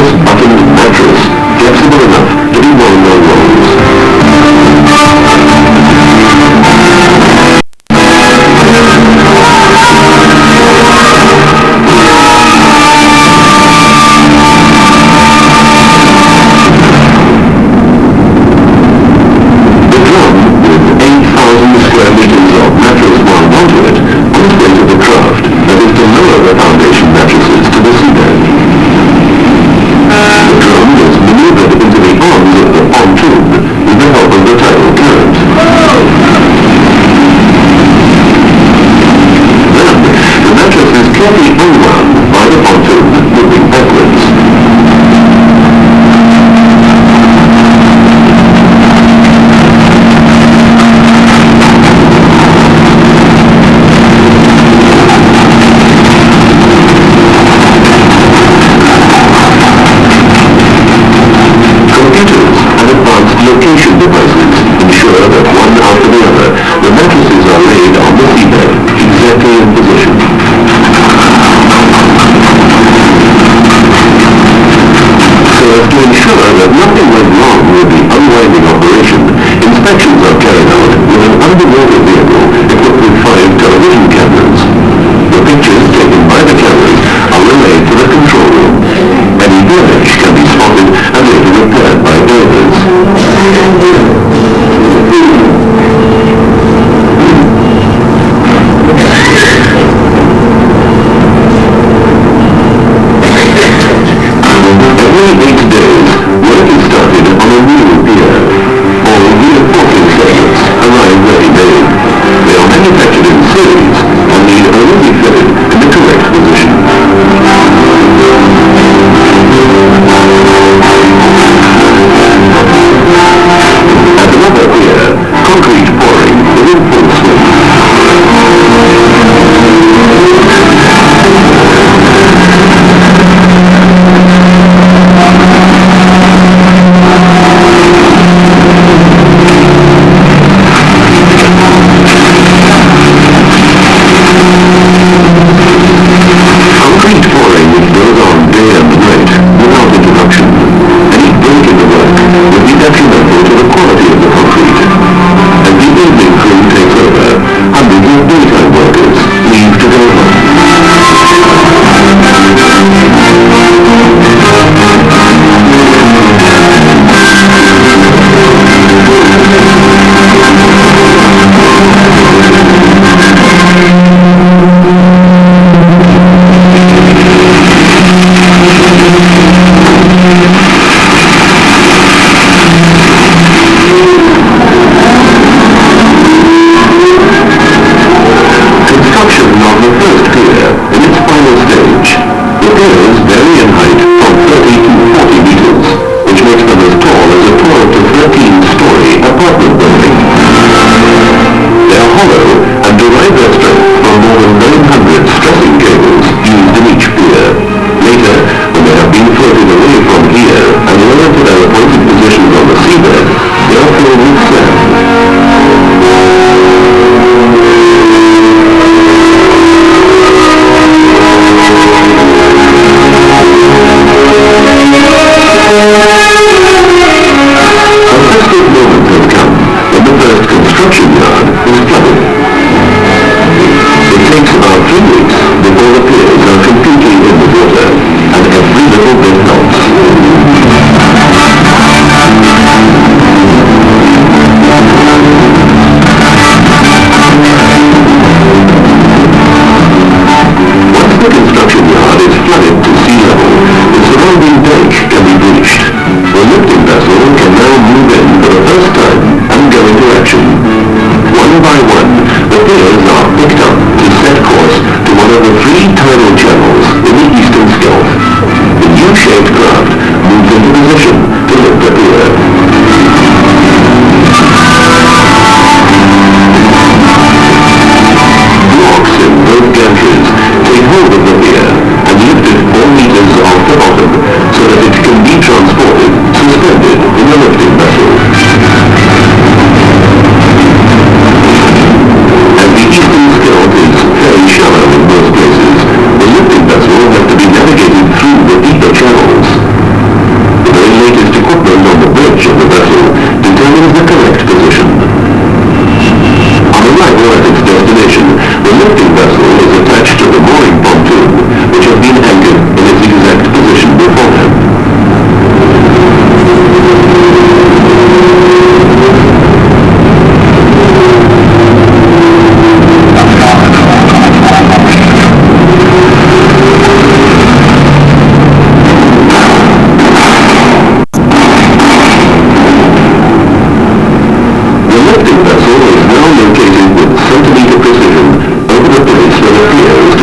enormous buttoned mattress, flexible enough to be worn on rolls. Location devices ensure that one after the other, the mattresses are laid on the seabed, exactly in position. So as to ensure that nothing went wrong with the unwinding operation, inspections are carried out with an underwater vehicle equipped with 5 television cameras. The pictures taken by the cameras are relayed to the control room. Any damage can be spotted and later repaired by divers. Every 8 days, work is started on a new pier. All reinforcing segments arrive ready-made. They are manufactured in series and need only be fitted in the correct position. At another pier, concrete pouring is in full swing. Concrete pouring goes on day and night without interruption. Any break in the work would be detrimental to the quality of the concrete. As the evening crew takes over, hundreds of daytime workers leave to go home. Construction of the first pier in its final stage. The piers vary in height from 30 to 40 meters, which makes them as tall as a 12 to 13-story apartment building. They are hollow and derive their strength from more than 900 stressing cables used in each pier. Later, when they have been floated away from here and lowered to their appointed positions on the seabed, they are filled with sand. Construction yard is flooded. It takes about 3 weeks before the piers are completely in the water, and every little bit helps. Once the construction yard is flooded to sea level, the surrounding deck can be breached. The lifting vessel can now move in for the first time and go into action. One by one, the piers are picked up to set course to one of the 3 tidal channels in the eastern Gulf. The U-shaped craft moves into position to lift the pier. Blocks in both gantries take hold of the pier and lift it 4 meters off the bottom so that it can be transported, suspended in the lifting vessel. As the eastern Gulf is very shallow in most places, the lifting vessel has to be navigated through the deeper channels.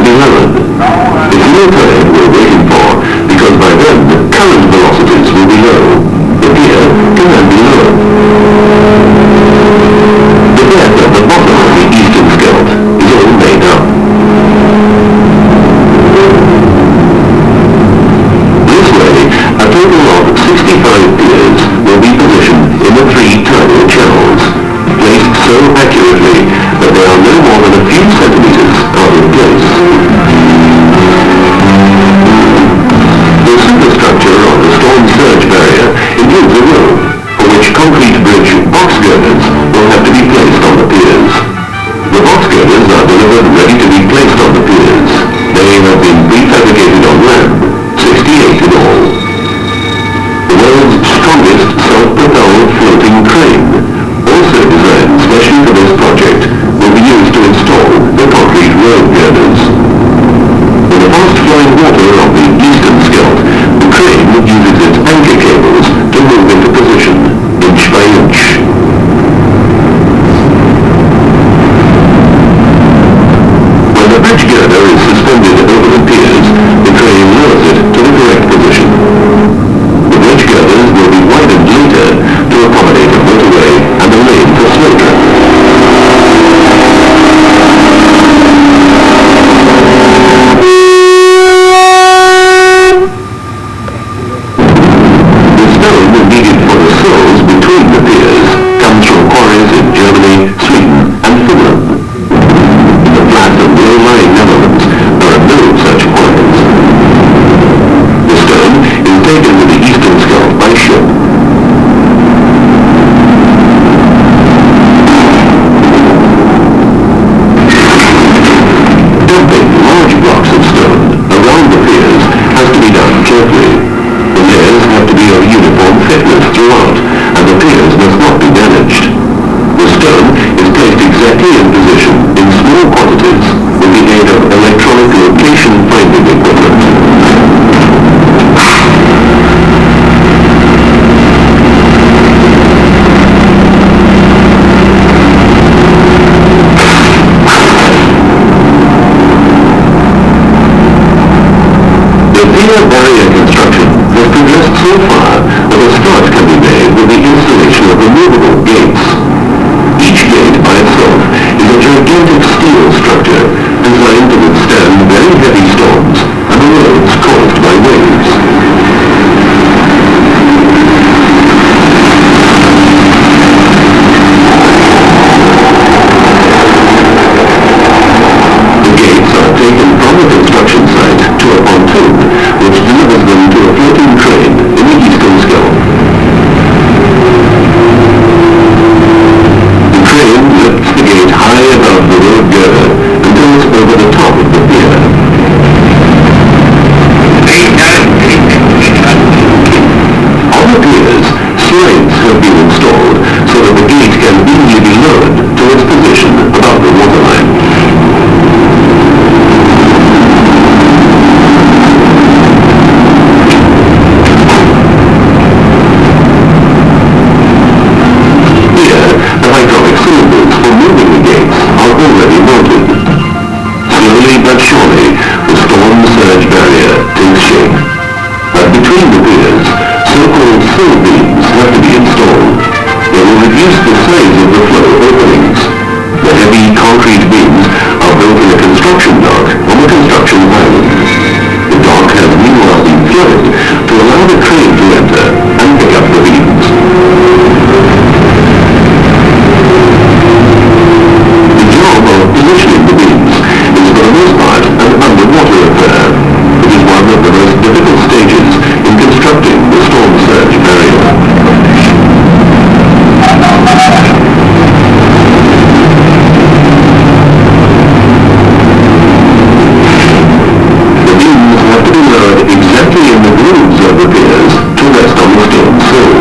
be lowered. It's no time we're waiting for, because by then the current velocities will be low. The pier can then be lowered. The deck at the bottom of the eastern skirt is all made up. This way, a total of 65 piers will be positioned in the 3 tidal channels, placed so accurately that they are no more than a few centimeters out of place. The superstructure of the storm surge barrier includes a row, for which concrete bridge box girders will have to be placed on the piers. The box girders are delivered ready to be placed on the piers. They have been prefabricated on land, 68 in all. The world's strongest self-propelled floating crane, also designed specially for this project, will be used to install the concrete road girders. In the fast-flowing water of the eastern skirt, the crane uses its anchor cables to move into position, inch by inch. When the bridge girder is suspended over the piers, the crane lowers it to the correct position. The bridge girders will be widened later to accommodate a motorway and a lane for slow traffic. The stone needed for the sills between the piers comes from quarries in Germany, Sweden, and Finland. In the flat and low-lying Netherlands, there are no such quarries. The stone is taken to the eastern skirt by ship. Dumping large blocks of stone around the piers has to be done carefully. The layers have to be of uniform thickness throughout, and the piers must not be damaged. The stone is placed exactly in position in small quantities with the aid of electronic location finding equipment. The pier barrier construction has progressed so far that a start can be made with the installation of removable gates. Each gate by itself is a gigantic steel structure designed to withstand very heavy storms and erosions caused by waves. The gates are taken from the construction site to a pontoon, which delivers them to a floating crane in the eastern skirt. The crane lifts the gate high above the road girder until it's over the top of the pier. On the piers, slides have been installed so that the gate can easily be lowered to its position above the waterline. Here, the hydraulic cylinders for moving the gates are already mounted. Slowly but surely, the storm surge barrier takes shape. But between the piers, so-called sill beams have to be installed. They will reduce the size of the flow openings. The heavy concrete beams are built in a construction dock on the construction island. The dock has meanwhile been flooded to allow the crane to enter and pick up the beams. The job of positioning the beams is for the most part an underwater affair. It is one of the most difficult stages in constructing the storm surge barrier. The beams have to be lowered exactly in the grooves of the piers to rest on the stone sill.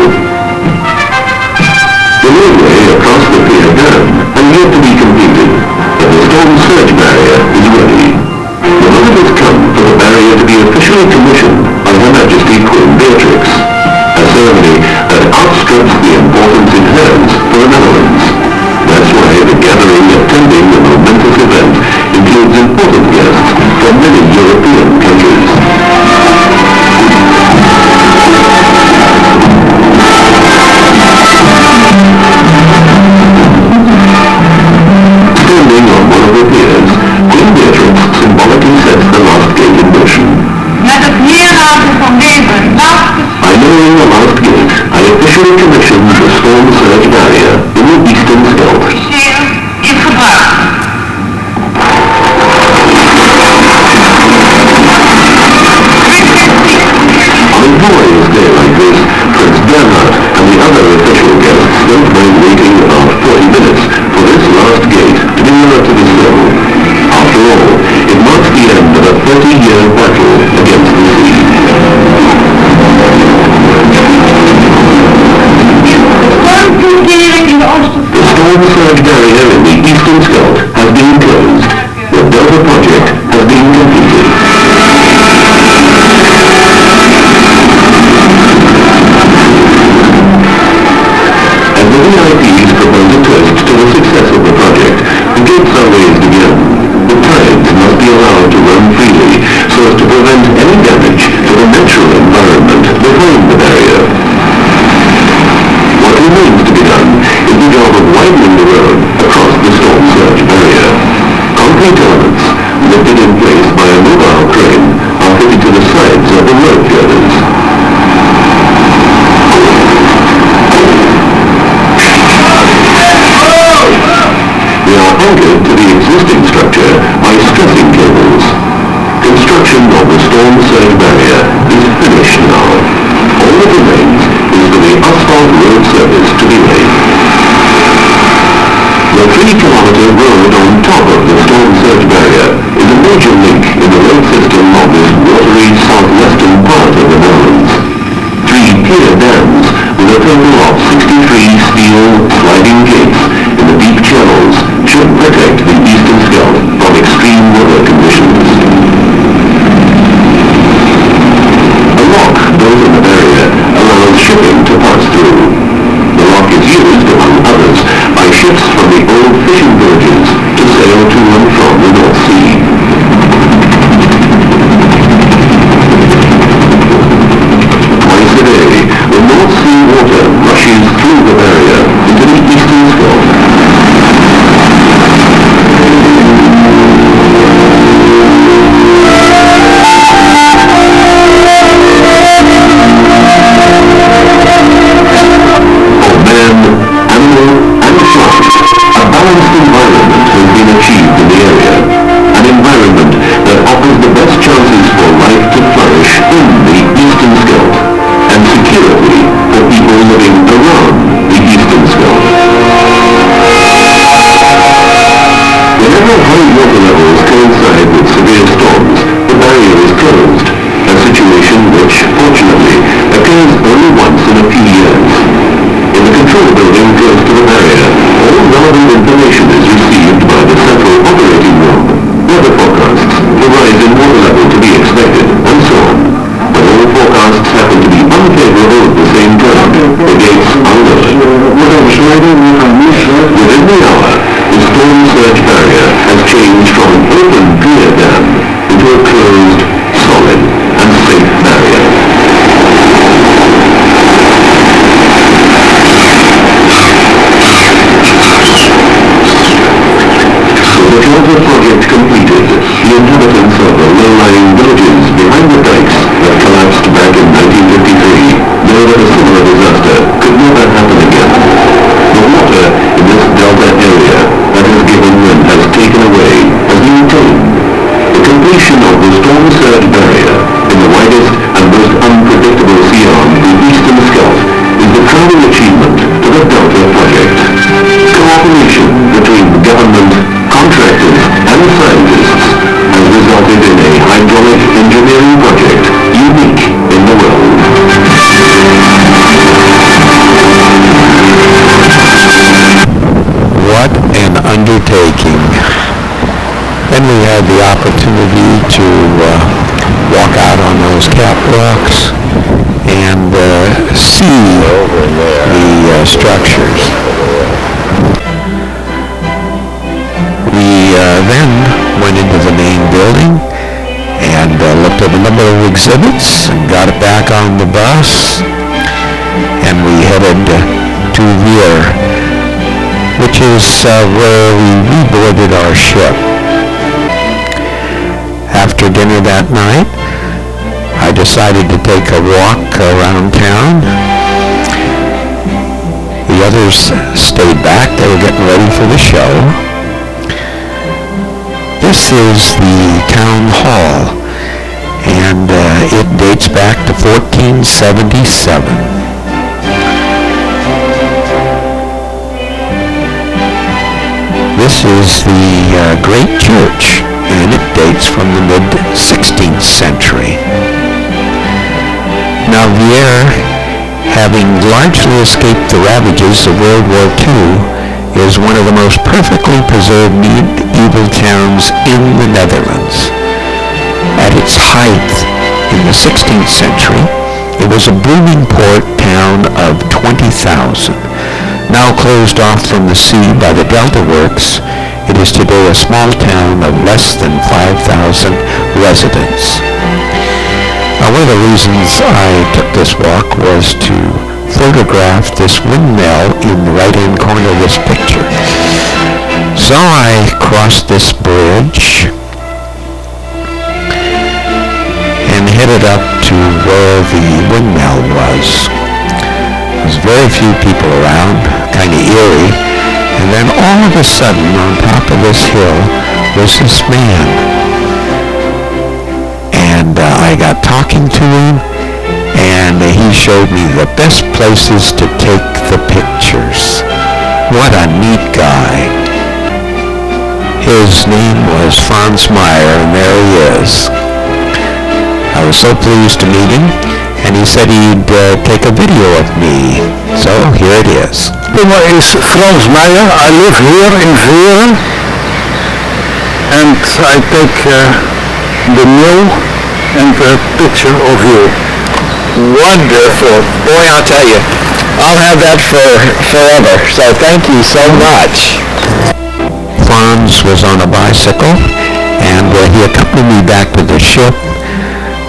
The roadway across the pier dam has yet to be completed, but the storm surge barrier is ready. The moment has come for the barrier to be officially commissioned by Her Majesty Queen Beatrix, a ceremony that outstrips the importance it has for the Netherlands. That's why the gathering attending the momentous event includes important guests officially commissioned the storm surge barrier in the eastern Scheldt. Is gebruikt. On a glorious day like this, Prince Bernhard and the other official guests don't mind waiting about 40 minutes for this last gate to be lowered to the snow. After all, it marks the end of a 30-year battle against the sea. The storm surge barrier in the eastern Scheldt has been closed. The Delta project has been completed. As the VIPs propose a toast to the success of the project, the gates are raised again. The tides must be allowed to run freely so as to prevent any damage to the natural environment behind the barrier. What remains to be done is the job of widening the road across the storm surge barrier. Concrete elements, lifted in place by a mobile crane, are fitted to the sides of the road girders. They are anchored to the existing structure by stressing cables. Construction of the storm surge barrier is finished now. All that remains is for the asphalt road surface to be laid. The 3-kilometer road on top of the storm surge barrier is a major link in the road system of this watery southwestern part of the Netherlands. 3 pier dams with a total of 63 steel sliding gates in the deep channels should protect the eastern Scheldt from extreme weather conditions. A lock built in the barrier allows shipping to pass through. The lock is used, among others, by ships from the old fishing villages to sail to and from the North Sea. Twice a day, the North Sea water rushes through the barrier into the eastern Scheldt. undertaking. Then we had the opportunity to walk out on those catwalks and see the structures. We then went into the main building and looked at a number of exhibits and got back on the bus, and we headed to Veer, which is where we reboarded our ship. After dinner that night, I decided to take a walk around town, The others stayed back. They were getting ready for the show. This is the town hall, and it dates back to 1477. This is the great church, and it dates from the mid-16th century. Now, Vier, having largely escaped the ravages of World War II, is one of the most perfectly preserved medieval towns in the Netherlands. At its height in the 16th century, it was a booming port town of 20,000. Now closed off from the sea by the Delta Works, it is today a small town of less than 5,000 residents. Now, one of the reasons I took this walk was to photograph this windmill in the right-hand corner of this picture. So I crossed this bridge and headed up to where the windmill was. There's very few people around, kind of eerie, and then all of a sudden on top of this hill was this man. And I got talking to him, and he showed me the best places to take the pictures. What a neat guy. His name was Franz Meyer, and there he is. I was so pleased to meet him, and he said he'd take a video of me. So here it is. My name is Franz Meyer. I live here in Veren, and I take the mill and a picture of you. Wonderful. Boy, I'll tell you, I'll have that for forever. So thank you so much. Franz was on a bicycle, and he accompanied me back to the ship.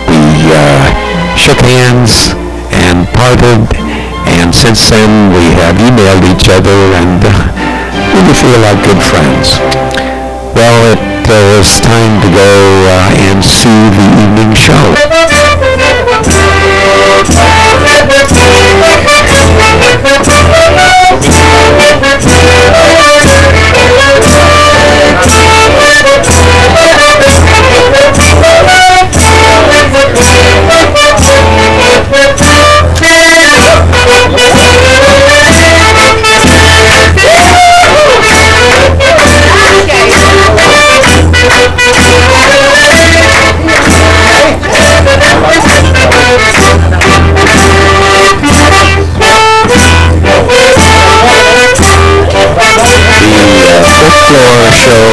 We shook hands and parted, and since then we have emailed each other and really feel like good friends. Well, it was time to go and see the evening show. Folklore show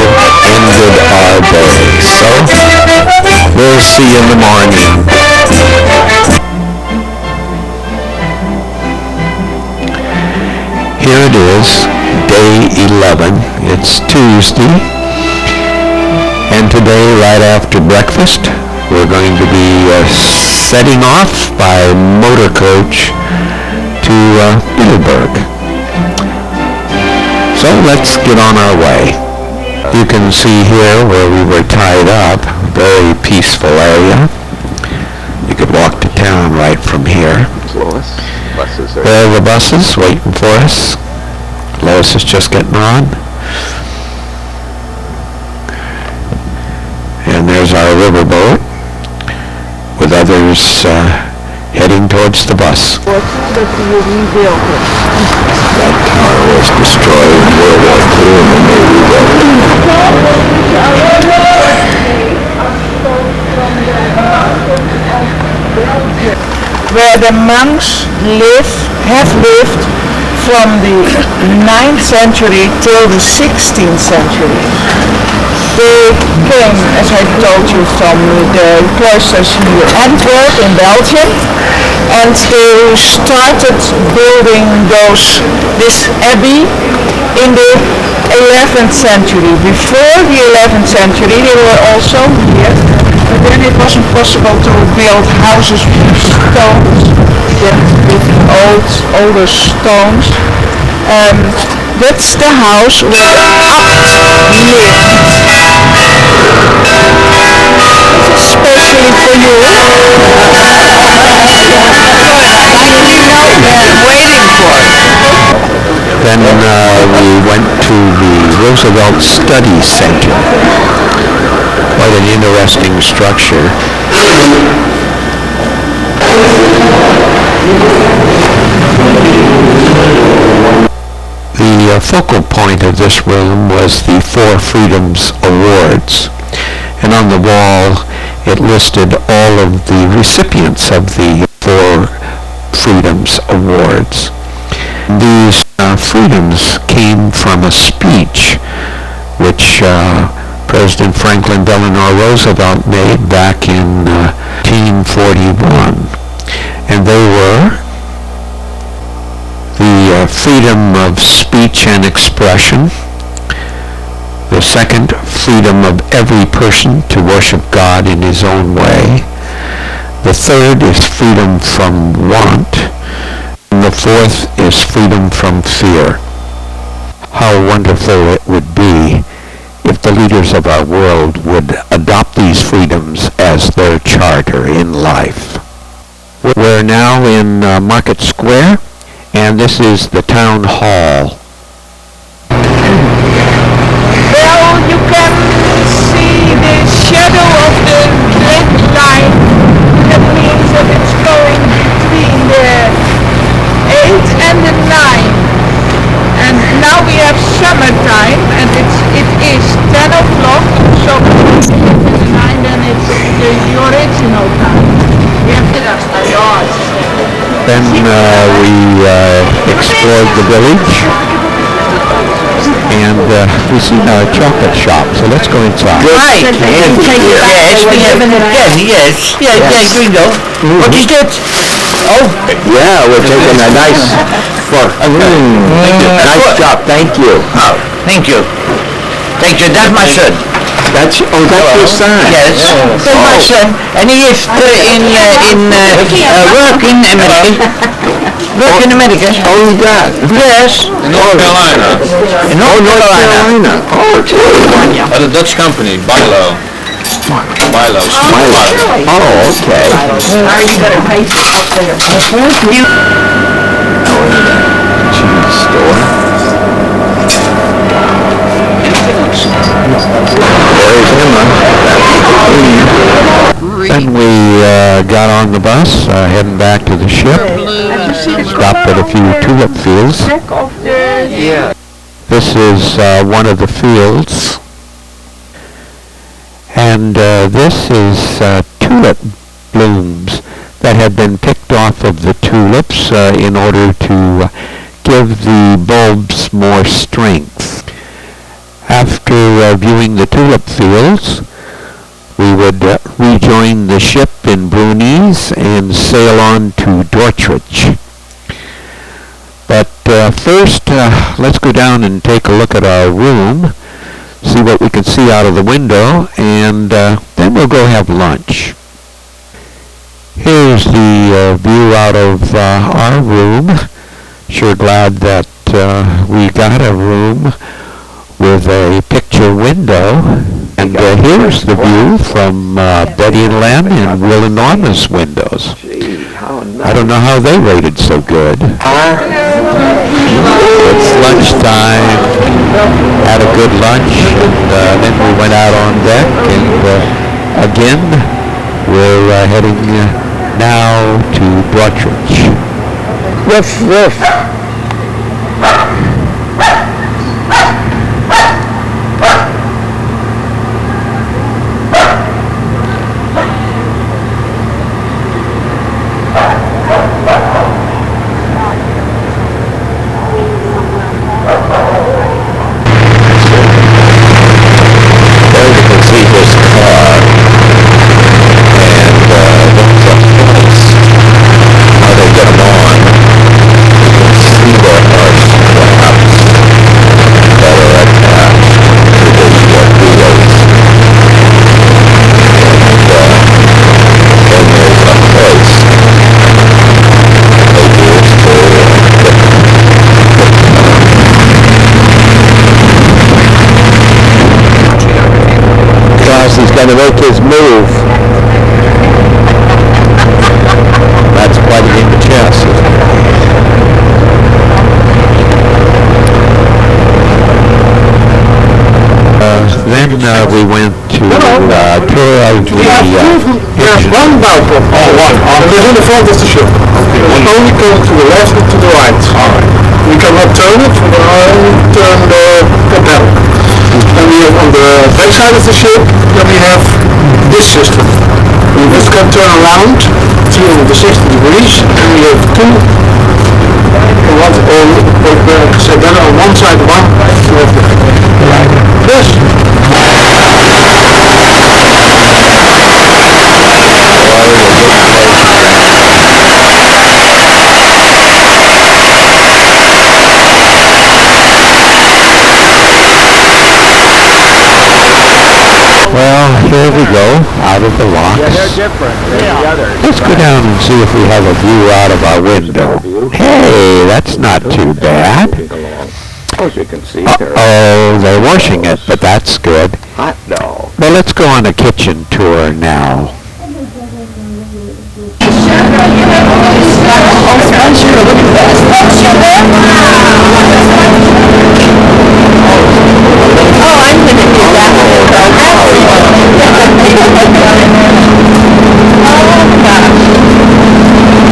ended our day, so we'll see you in the morning. Here it is, day 11. It's Tuesday, and today, right after breakfast, we're going to be setting off by motor coach to Middelburg. So let's get on our way. You can see here where we were tied up, very peaceful area. You could walk to town right from here. Lois, buses are... There are the buses waiting for us. Lois is just getting on. And there's our riverboat with others heading towards the bus. That you rebuilt it. That tower was destroyed in World War II and then they rebuilt it. Where the monks have lived from the 9th century till the 16th century. They came, as I told you, from the cloisters near Antwerp in Belgium, and they started building this abbey in the 11th century. Before the 11th century, they were also here, but then it wasn't possible to build houses with stones, with older stones. That's the house where the abt lived. Especially for you. I didn't know they're waiting for it. Roosevelt Study Center. Quite an interesting structure. The focal point of this room was the Four Freedoms Awards, and on the wall it listed all of the recipients of the Four Freedoms Awards. These freedoms came from a speech which President Franklin Delano Roosevelt made back in 1941, and they were the freedom of speech and expression, the second, freedom of every person to worship God in his own way, the third is freedom from want, and the fourth is freedom from fear. How wonderful it would be if the leaders of our world would adopt these freedoms as their charter in life. We're now in Market Square, and this is the town hall. Well, you can see the shadow of the red line. That means that it's going between the 8 and the 9. And now we have summertime, and it is 10 o'clock, so it's 9, then it's the original time. We have to Then we explored the village, and we see a chocolate shop, so let's go inside. Right, yes, we have gringo. What is that? Oh, Yeah, we're taking a nice, nice job, thank you. oh, thank you. Thank you, that's my son. That's your son? Yes, that's my son, and he is work in America. Work in America. Oh, that? Yes. In North Carolina. In North Carolina. Oh, gee. At a Dutch company, Bilo. Bilo. Oh, okay. Cheese store. There's Emma. Then we got on the bus, heading back to the ship. Stopped at a few tulip fields. This is one of the fields. And this is tulip blooms that have been picked off of the tulips in order to give the bulbs more strength. After viewing the tulip fields, we would rejoin the ship in Brunies and sail on to Dortridge. But first, let's go down and take a look at our room, see what we can see out of the window, and then we'll go have lunch. Here's the view out of our room. Sure glad that we got a room with a picture window. And here's the view from Betty and Len and Will and Norma's windows. I don't know how they rated so good. It's lunchtime, had a good lunch, and then we went out on deck, and again, we're heading now to Dortridge. Woof, woof. Gonna make his move. That's quite a game of chess. we went to tour of the There's one bouwpop. There's in the front of the ship. Only go to the left and to the right. We cannot turn it, we can only turn the propeller. And we have on the back side of the ship, then we have this system. This can turn around 360 degrees, and we have two. Then on one side one, you have the this. Well, here we go, out of the locks. They're different than the others. Let's go down and see if we have a view out of our window. Hey, that's not too bad. As you can see, they're Oh, they're washing it, but that's good. hot though. Well, let's go on a kitchen tour now.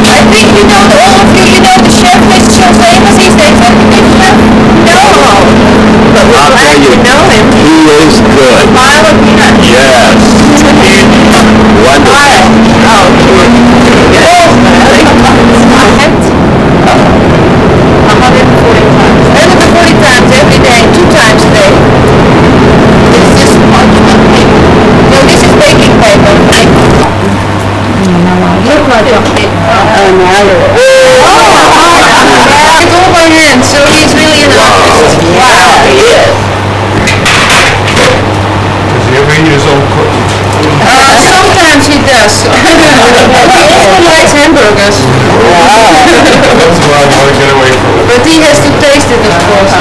I think you know all of you know the chef is so famous, he's the executive chef? No. But we're I'll glad tell you, to know him. he is good. Milo peanuts. Yes. Wonderful. Oh, yes. I had 140 times every day, 2 times a day. It's just parchment paper. No, this is baking paper. Look like a bit. It's all by hand, so he's really an artist. Wow, he is. Does he ever eat his own cooking? Sometimes he does. He also likes hamburgers. That's why I want to get away from it. But he has to taste it, of course.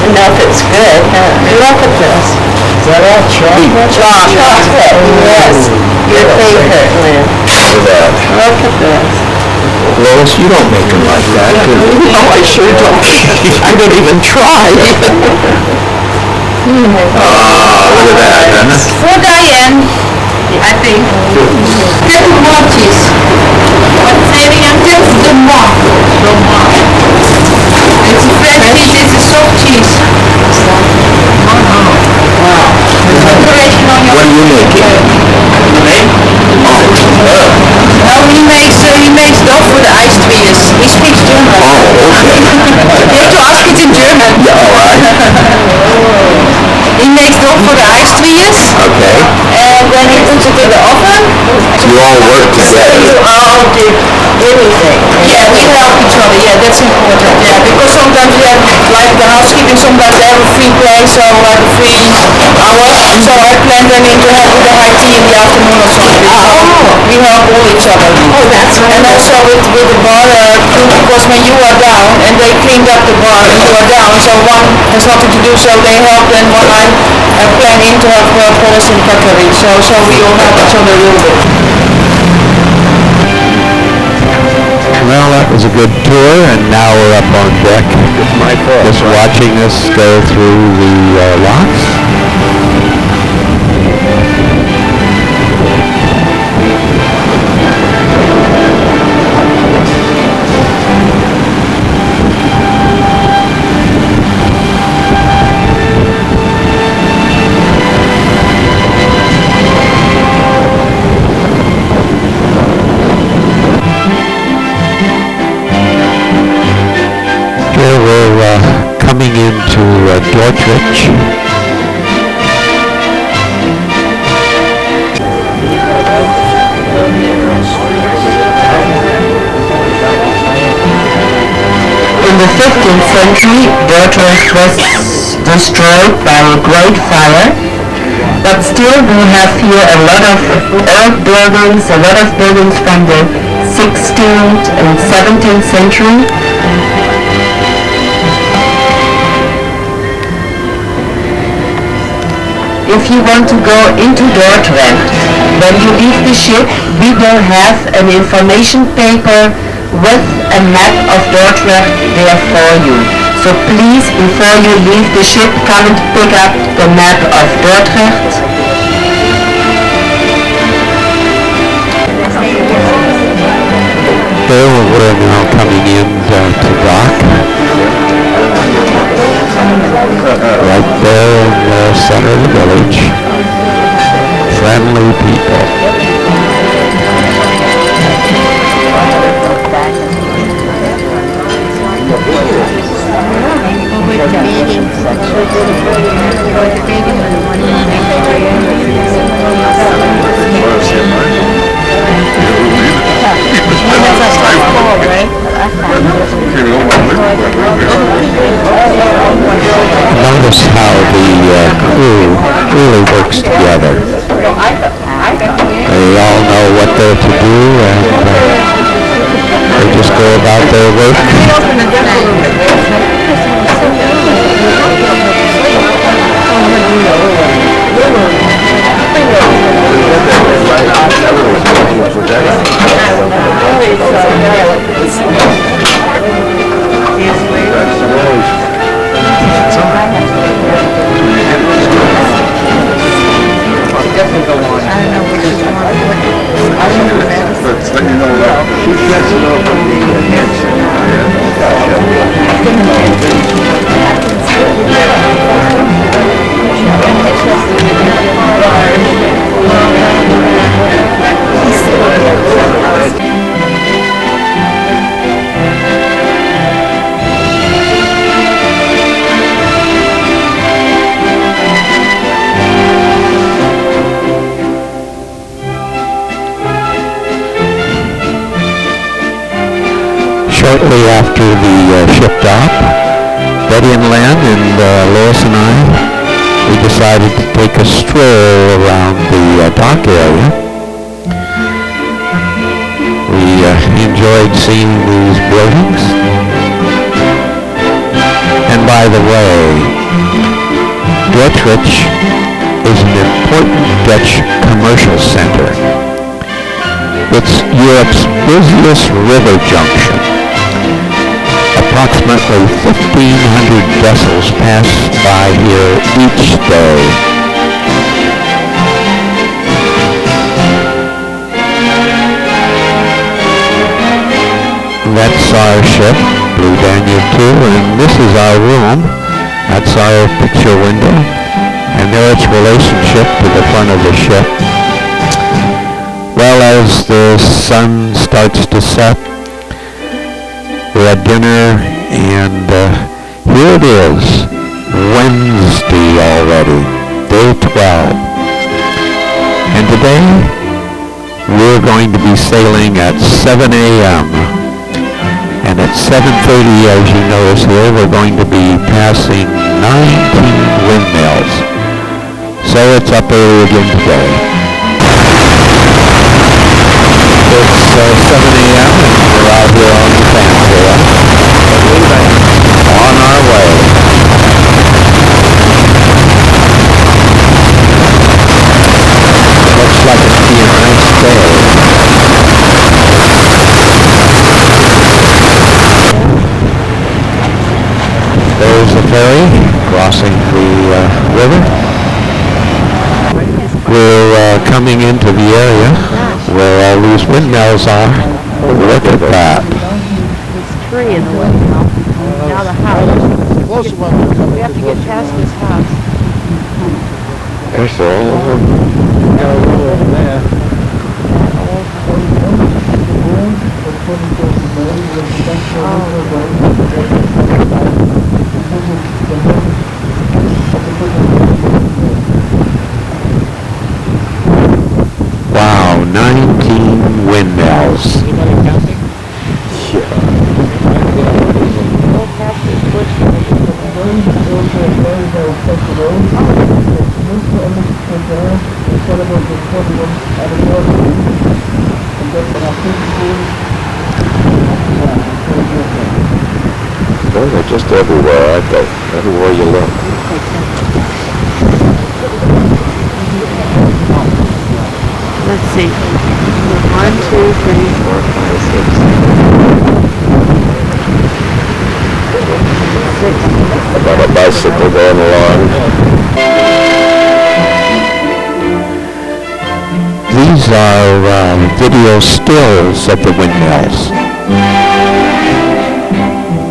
And if it's good, look at this. Is that all chocolate? Chocolate, yes. Your favorite, Lynn. Look at this. Lois, you don't make them like that, do you? No, I sure don't. I don't even try. Look at that, huh? For Diane, I think. Little more cheese. What say it again? The more. It's a fresh cheese, it's a soft cheese. Wow. Decoration on your... What are you making? No, he makes dough for the ice tweezers. He speaks German. Oh, okay. You have to ask it in German. Yeah, all right. He makes dough for the ice tweezers. Okay. And then he puts it in the oven. You all work together. You all do anything. Yeah, we help each other. Yeah, that's important. Yeah, because sometimes we have, like the housekeeping, sometimes they have a free place or like a free hours. So I plan them in to help with the high tea in the afternoon or something. We help all each other. Oh, that's right. And also with the bar crew, because when you are down and they cleaned up the bar and you are down, so one has nothing to do, so they help, and one I plan in to have polish and cutlery. So we all help each other a little bit. Well, that was a good tour, and now we're up on deck. It's my fault. Just watching us go through the locks. Here we're coming into Dordrecht. In the 15th century, Dordrecht was destroyed by a great fire, but still we have here a lot of old buildings, a lot of buildings from the 16th and 17th century. If you want to go into Dordrecht, when you leave the ship, we will have an information paper with a map of Dordrecht there for you. So please, before you leave the ship, come and pick up the map of Dordrecht. There we're now coming in to dock. Right there in the center of the village. Friendly people. Notice how the crew really works together. They all know what they're to do, and they just go about their work. Shortly after the ship docked, Betty and Len and Lois and I, we decided to take a stroll around the dock area. We enjoyed seeing these buildings. And by the way, Dordrecht is an important Dutch commercial center. It's Europe's busiest river junction. Approximately 1,500 vessels pass by here each day. That's our ship, Blue Danube 2, and this is our room. That's our picture window, and there its relationship to the front of the ship. Well, as the sun starts to set, we had dinner, and here it is, Wednesday already, day 12. And today, we're going to be sailing at 7 a.m. And at 7:30, as you notice here, we're going to be passing 19 windmills. So it's up early again today. It's 7 a.m. and we're out here on the peninsula. On our way. Looks like it's be a nice day. There's the ferry crossing the river. We're coming into the area where all these windmills are. Look at that. This tree in the way now. Now the house. We have to get past this house. There's all of them. Wow, 19 windmills. Well, they're just everywhere, aren't they? Everywhere you look. Let's see. 1, 2, 3, 4, 5, 6, 7. Got a bicycle going along. These are video stills of the windmills.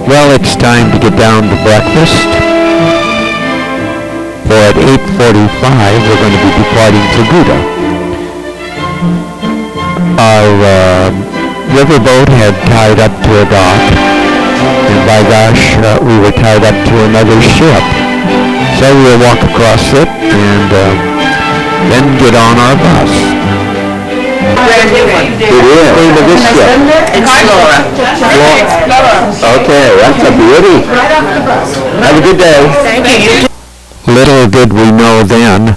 Well, it's time to get down to breakfast. For at 8:45, we're going to be departing for Gouda. Our riverboat had tied up to a dock, and by gosh, we were tied up to another ship. So we'll walk across it and then get on our bus. It is. Name of this ship? Explorer. Okay, that's a beauty. Have a good day. Thank you. Little did we know then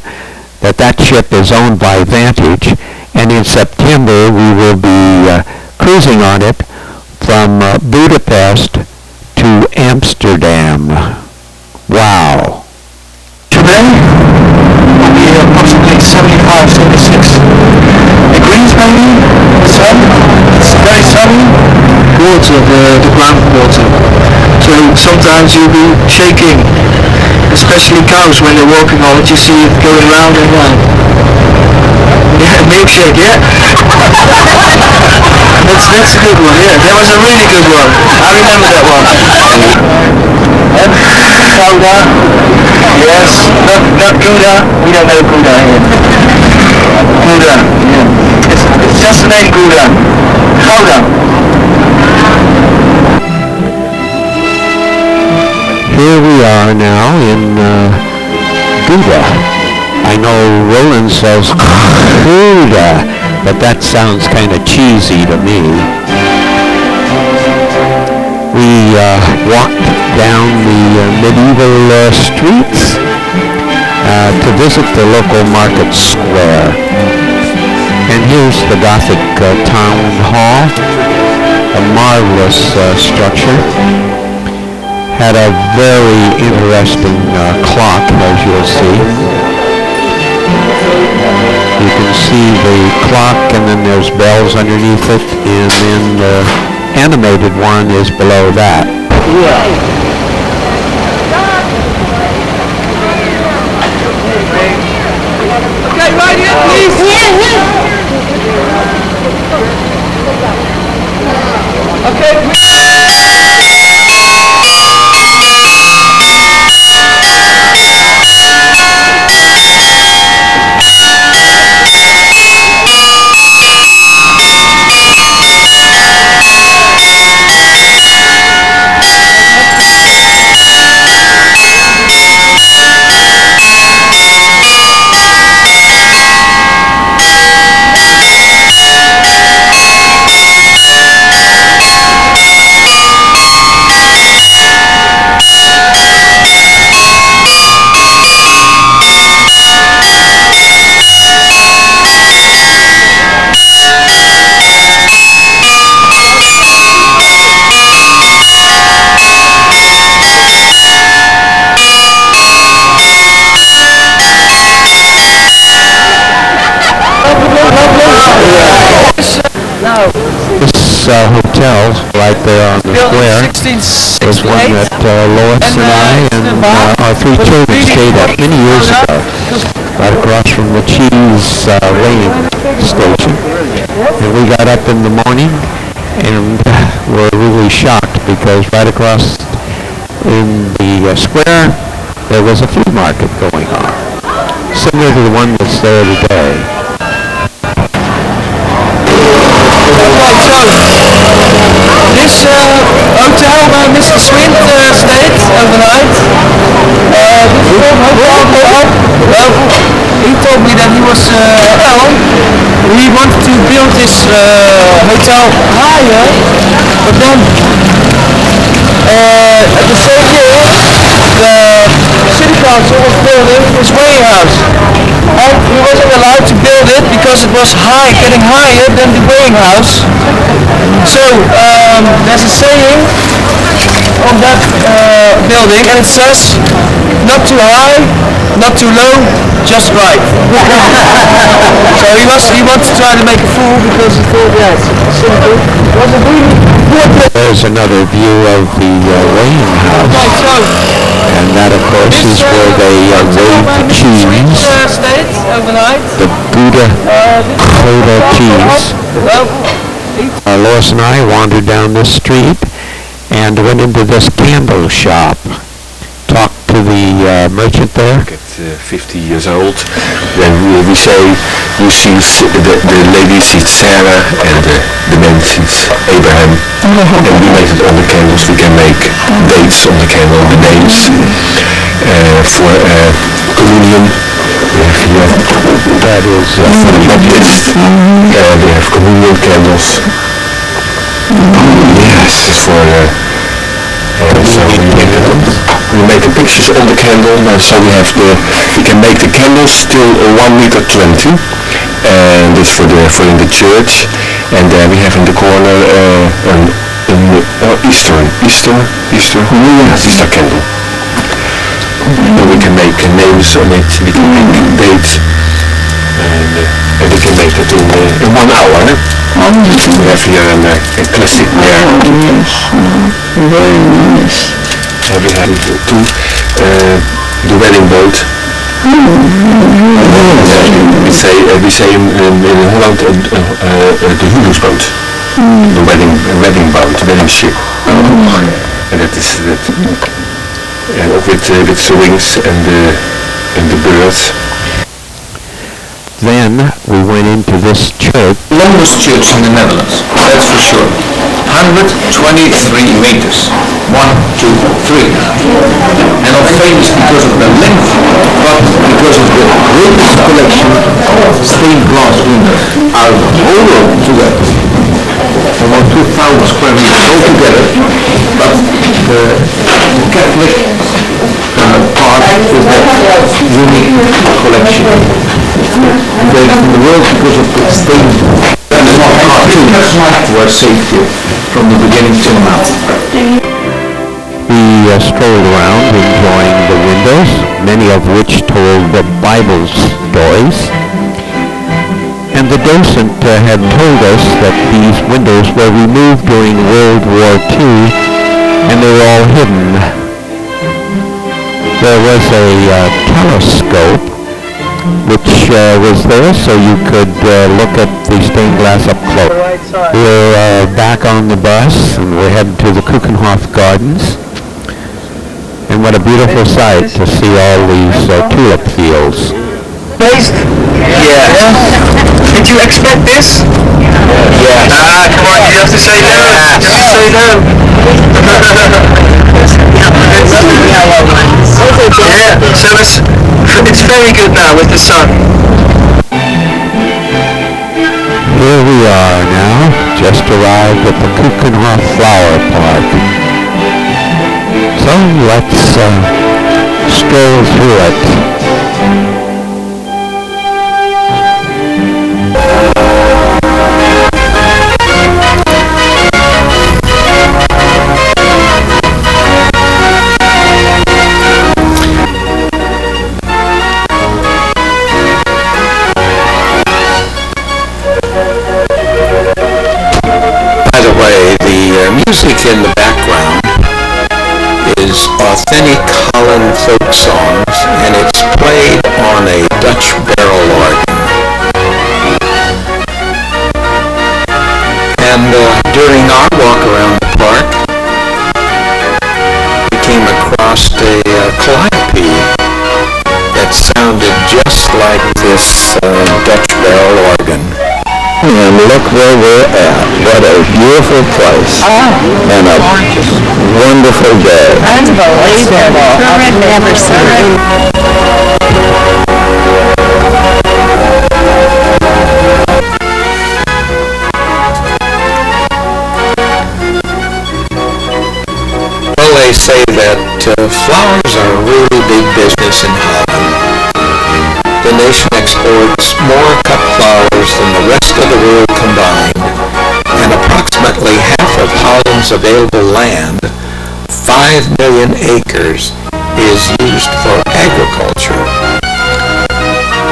that that ship is owned by Vantage, and in September we will be cruising on it from Budapest to Amsterdam. Wow. Today will be approximately 75, 76 degrees maybe. Sun, it's very sunny. Water, the groundwater. So sometimes you'll be shaking, especially cows when they're walking on it. You see it going round and round. Yeah, milkshake, yeah. That's a good one, yeah. That was a really good one. I remember that one. Gouda. Yes, not Gouda. We don't know Gouda here. Gouda, yeah. It's just the name Gouda. Gouda. Here we are now in Gouda. I know Roland says Gouda, but that sounds kind of cheesy to me. We walked down the medieval streets to visit the local market square. And here's the Gothic town hall, a marvelous structure. Had a very interesting clock, as you'll see. You can see the clock, and then there's bells underneath it, and then the animated one is below that. Okay, right here, please. This hotel right there on the square was one that Lois and I and our three children stayed at many years ago, right across from the cheese weighing station. And we got up in the morning and were really shocked because right across in the square there was a flea market going on, similar to the one that's there today. This hotel where Mr. Swint stayed overnight, he told me that he was, he wanted to build this hotel higher, but then at the same year the city council was building his warehouse. And he wasn't allowed to build it because it was high, getting higher than the weighing house. So there's a saying on that building, and it says, not too high, not too low, just right. So he wanted to try to make a fool because he thought, yeah, it's simple. It wasn't really good. There's another view of the weighing house. Right, so And that, of course, is where they weighed cheese, stayed overnight. the Gouda Gouda cheese. Lois and I wandered down this street and went into this candle shop. Talked to the merchant there. At 50 years old, then we say you see the lady sees Sarah and the man sees Abraham, and we make it on the candles. We can make dates on the candle, the names for communion. That is for the Baptist. We have communion candles. Yes, for so we make the pictures on the candle. So we can make the candles till 1 meter 20, and this for in the church. And then we have in the corner an Easter candle. And we can make names on it. We can make dates. And we can make it in 1 hour. We have here a classic there. Very nice. And we have two, the wedding boat. We say in Holland the huwelijksboot. The wedding boat, wedding ship. And that is that. And with the wings and the birds. Then we went into this church. Longest church in the Netherlands, that's for sure. 123 meters. 1, 2, 3. And not famous because of the length, but because of the greatest collection of stained glass windows out of the whole world together. About 2,000 square meters altogether. But the Catholic part is that unique collection. Based in the world because of the stained cartoons were saved here from the beginning till now. We strolled around enjoying the windows, many of which told the Bible stories. And the docent had told us that these windows were removed during World War II and they were all hidden. There was a telescope which was there so you could look at the stained glass up close. We're back on the bus and we're headed to the Keukenhof Gardens. And what a beautiful sight to see all these tulip fields. Based? Yeah. Did you expect this? Yes. Come on, you have to say no. You have to say no. Yeah, so it's very good now with the sun. Here we are now, just arrived at the Keukenhof Flower Park. So let's stroll through it. Music in the background is authentic Holland folk songs, and it's played on a Dutch barrel organ. And during our walk around the park, we came across a calliope that sounded just like this Dutch barrel organ. And look where we're at. What a beautiful place. And a wonderful day. Unbelievable. I've never seen it. Well, they say that flowers are a really big business in Holland. The nation exports more cut flowers than the rest of the world combined, and approximately half of Holland's available land, 5 million acres, is used for agriculture.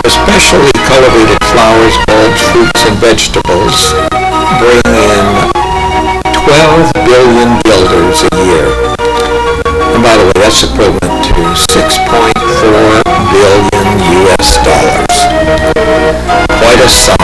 Especially cultivated flowers, bulbs, fruits, and vegetables bring in 12 billion guilders a year. And by the way, that's equivalent to 6.4 billion US dollars. Quite a sum.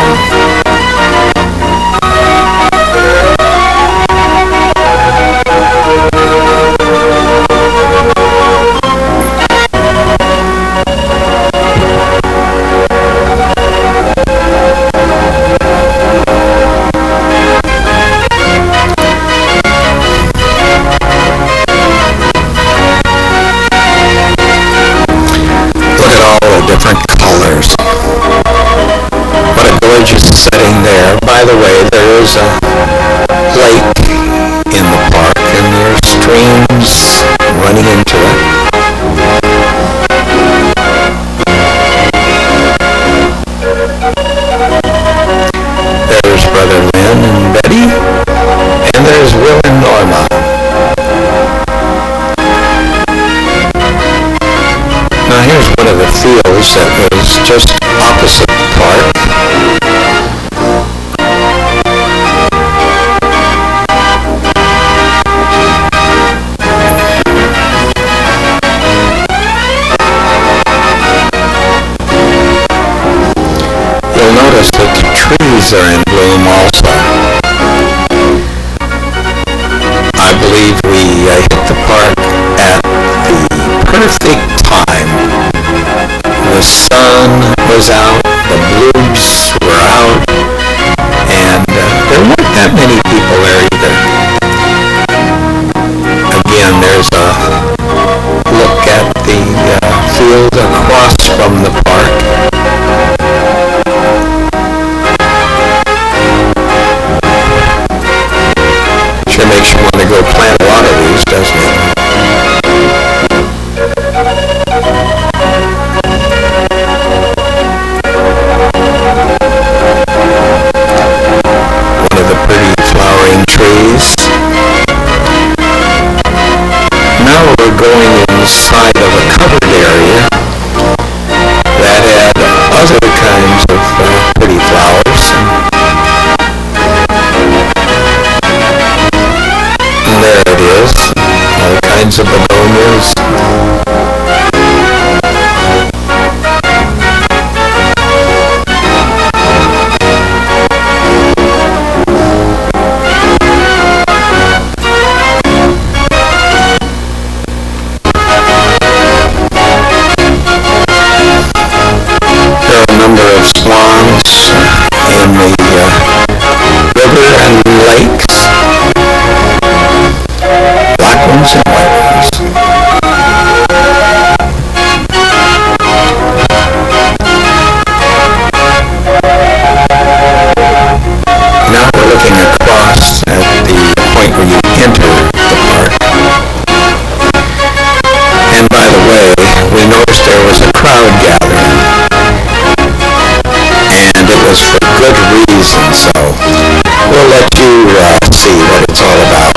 By the way, there is a lake in the park and there are streams running into it. There's Brother Lynn and Betty, and there's Will and Norma. Now here's one of the fields that was just opposite the park. That the trees are in bloom also. I believe we hit the park at the perfect time. The sun was out, the blooms were out, and there weren't that many people there either. Again, there's a look at the field across from the park. Makes you want to go plant a lot of these, doesn't it? One of the pretty flowering trees. Now we're going inside of a covered area that had other kinds of pretty flowers. There it is, all kinds of begonias. There are a number of swans in the river and lakes. Black ones and white ones. Now we're looking across at the point where you enter the park. And by the way, we noticed there was a crowd gathering. And it was for good reason, so we'll let you see what it's all about.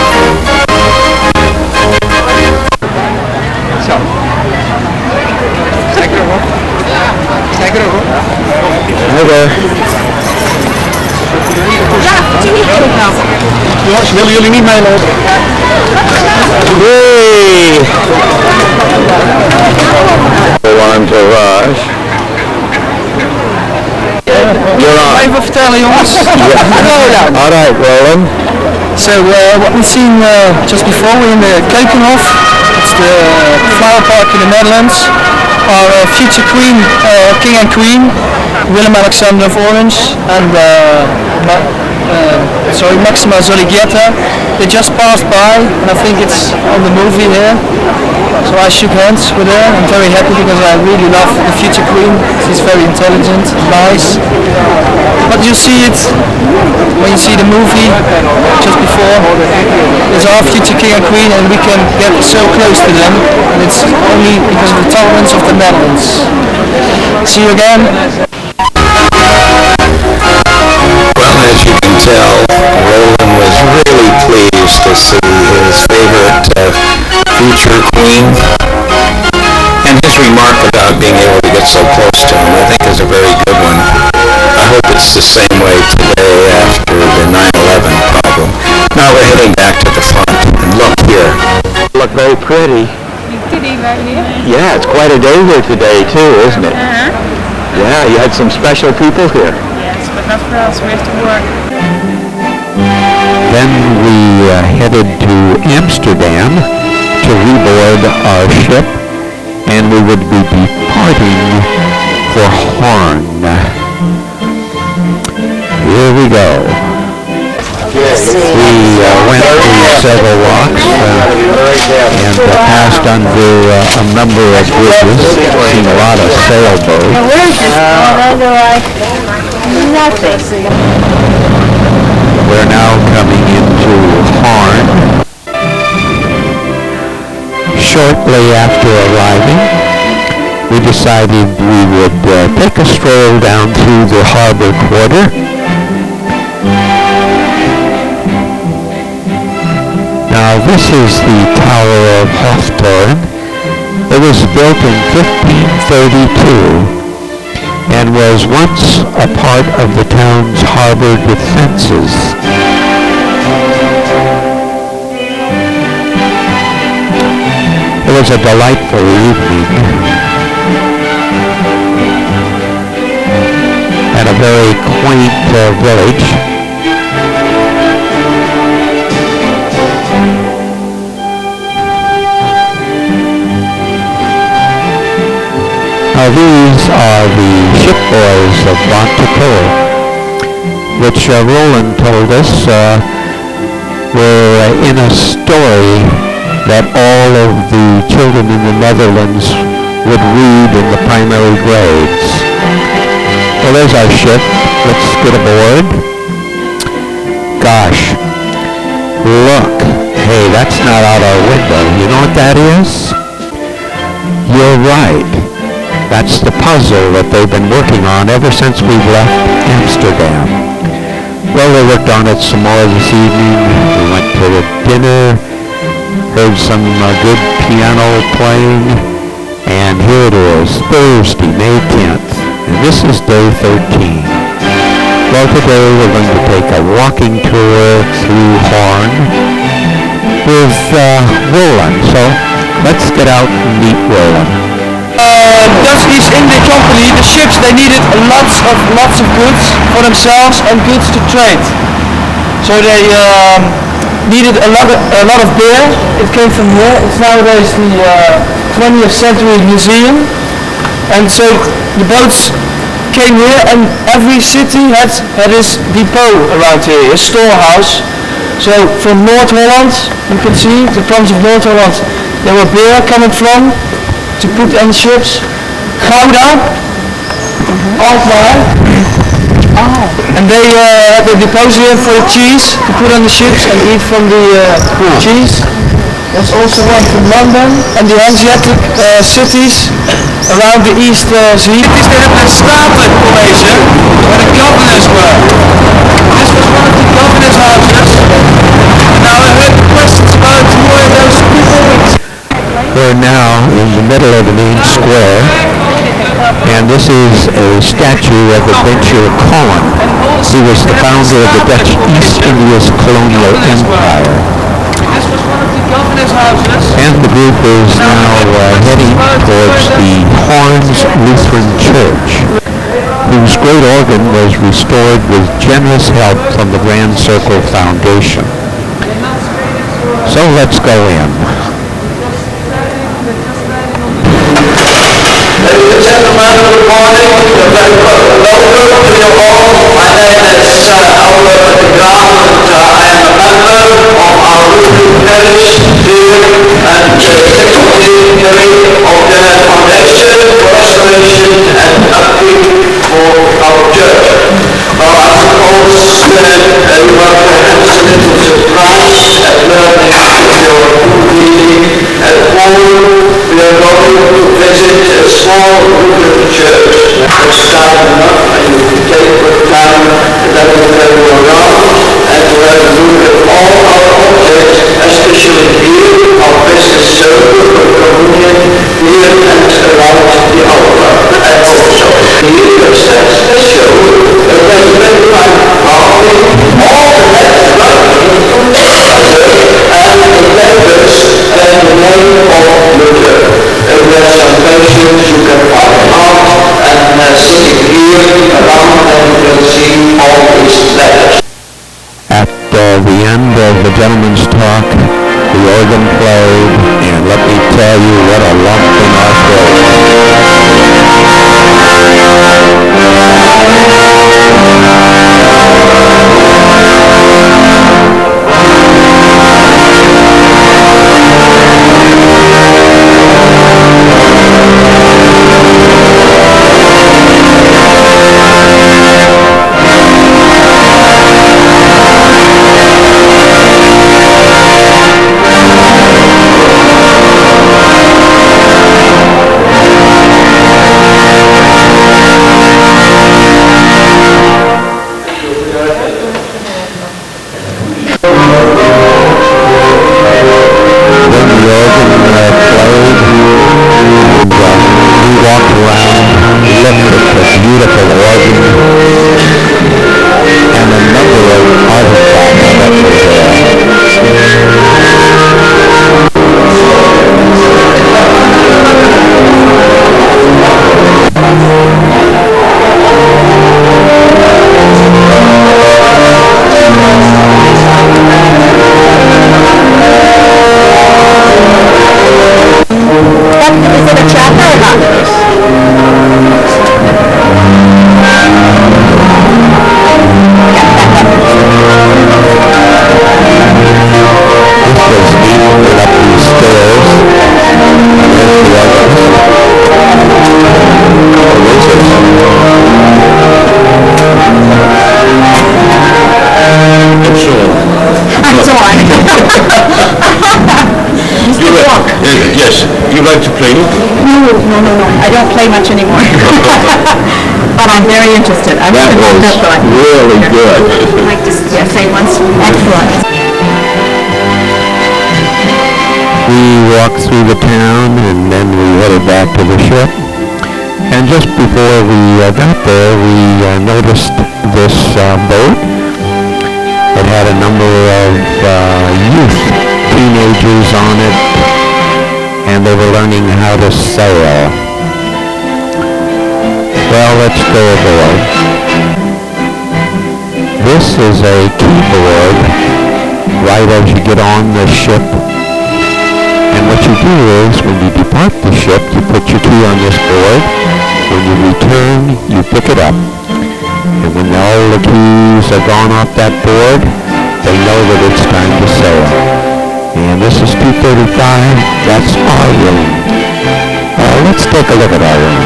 Hi there. Jongens, willen jullie niet meelopen? Hey! Entourage. You're on. Even vertellen, jongens. All right, Roland. So what we've seen just before, we're in the Keukenhof. It's the flower park in the Netherlands. Our future queen, king and queen, Willem Alexander of Orange, and sorry, Maxima Zoligheta. They just passed by, and I think it's on the movie here. So I shook hands with her. I'm very happy because I really love the future queen. She's very intelligent, nice. But you see it when you see the movie just before. There's our future king and queen, and we can get so close to them, and it's only because of the tolerance of the Netherlands. See you again. Well, as you can tell, Roland was really pleased to see his favorite future queen. And his remark about being able to get so close to him, I think, is a very good one. I hope it's the same way today after the 9/11 problem. Now we're heading back to the front, and look here. Look very pretty. Yeah, it's quite a day here today too, isn't it? Yeah, you had some special people here. Yes, but not for us. We have to work. Then we headed to Amsterdam to reboard our ship, and we would be departing for Hoorn. Here we go. We went through several locks and passed under a number of bridges, seen a lot of sailboats. Where's this? Nothing. We're now coming into Hoorn. Shortly after arriving, we decided we would take a stroll down through the harbor quarter. Now this is the Tower of Hoftoren. It was built in 1532 and was once a part of the town's harbor defenses. It was a delightful evening and a very quaint village. Now these are the shipboys of Bontekoe, which Roland told us were in a story that all of the children in the Netherlands would read in the primary grades. Well, there's our ship. Let's get aboard. Gosh, look. Hey, that's not out our window. You know what that is? You're right. That's the puzzle that they've been working on ever since we've left Amsterdam. Well, they worked on it some more this evening. We went to the dinner, heard some good piano playing, and here it is, Thursday, May 10th, and this is day 13. Well, today we're going to take a walking tour through Hoorn with Roland, so let's get out and meet Roland. Dutch East India Company, the ships, they needed lots of goods for themselves and goods to trade. So they needed a lot of beer. It came from here. It's nowadays the 20th century museum. And so the boats came here, and every city had its depot around here, a storehouse. So from North Holland, you can see the province of North Holland, there were beer coming from to put on the ships. Gouda, Alkmaar, and they had the depots here for the cheese to put on the ships and eat from the cheese. There's also one from London and the Hanseatic cities around the East Sea. Cities that have a Statencollege, where the governors were. This was one of the governors' houses. And now I heard questions about who are those people. We're now in the middle of the main square, and this is a statue of Adventure Cohen, who was the founder of the Dutch East India's colonial empire. And the group is now heading towards the Hoorns Lutheran Church, whose great organ was restored with generous help from the Grand Circle Foundation. So let's go in. Ladies and gentlemen, good morning. Welcome to your home. My name is Albert de Graaf. of the foundation for restoration and upkeep for our church. I suppose you were perhaps a little surprised at learning your meeting at home. We are going to visit a small Lutheran church. It's time enough and you can take the time that will go around and to have a look at all our objects, especially here, our business circle for communion, here and around the altar. And also here you have special regimental carving, all the letters and the letters and the name of Luther. If there are some patients you can find out and sitting here around and you will see all these letters. At the end of the gentleman's talk, the organ played, and let me tell you what a lump in our Much anymore. But I'm very interested. That was really good. I'd like to say once. Excellent. We walked through the town and then we headed back to the ship. And just before we got there, we noticed this boat. It had a number of youth, teenagers on it, and they were learning how to sail. Well, let's go aboard. This is a keyboard right as you get on the ship. And what you do is, when you depart the ship, you put your key on this board. When you return, you pick it up. And when all the keys are gone off that board, they know that it's time to sail. And this is 235. That's our room. Let's take a look at our room.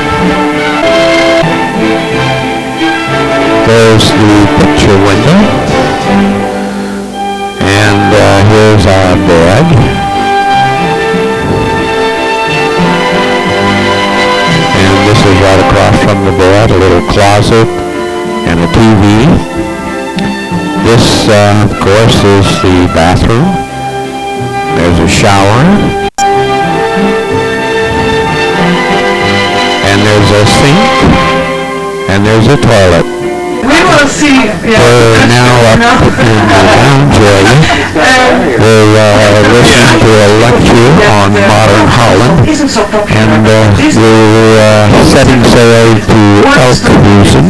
There's the picture window, and here's our bed, and this is right across from the bed, a little closet and a TV. This, of course, is the bathroom. There's a shower, and there's a sink, and there's a toilet. We will see. We're now up in the lounge area. We're listening to a lecture on modern Holland, and we're setting sail to Elkhuizen.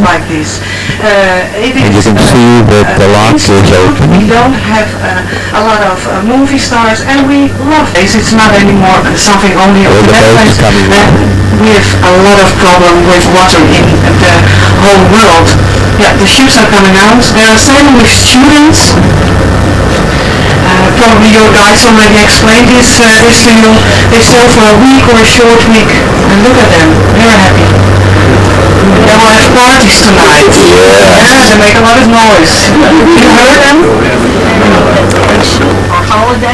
And you can see that the lock is open. We don't have a lot of movie stars, and we love this. It's not anymore something only of the Netherlands. We have a lot of problem with water in the whole world. Yeah, the ships are coming out. They are sailing with students. probably your guides already explained this to you. They stay for a week or a short week, and look at them, they're happy. They will have parties tonight. Yeah, they make a lot of noise. You heard them?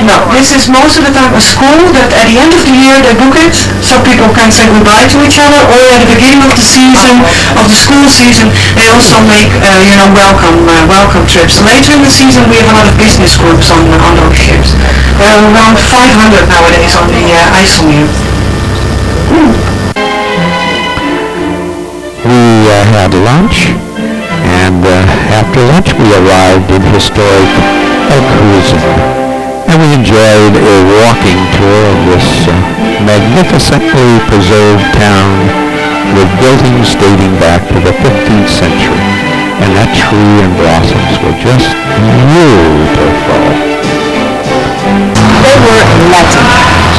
No, this is most of the time a school that at the end of the year they book it so people can say goodbye to each other, or at the beginning of the season, of the school season, they also make welcome trips. Later in the season we have a lot of business groups on those ships. There are around 500 nowadays on the IJsselmeer. We had lunch, and after lunch we arrived in historic Elkhuizen, and we enjoyed a walking tour of this magnificently preserved town with buildings dating back to the 15th century, and that tree and blossoms were just beautiful. They were in Latin.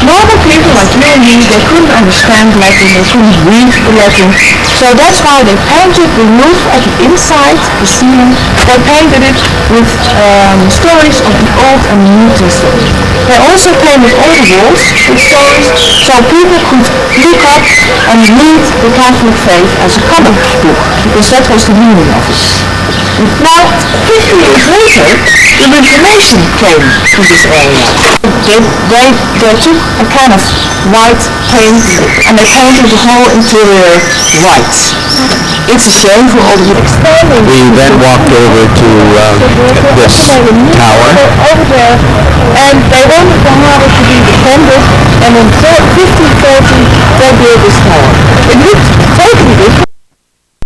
Normal people like you and me, they couldn't understand Latin, they couldn't read the Latin, so that's why they painted the roof at the inside, the ceiling, they painted it with stories of the Old and New Testament. They also painted all the walls with stories, so people could look up and read the Catholic faith as a comic book, because that was the meaning of it. Now, 50 years later, the Reformation came to this area. They took a kind of white paint and they painted the whole interior white. It's a shame for all the expanding. We then walked over to this tower. Over there, and they wanted the harbor to be defended, and in 1530 they built this tower. It looked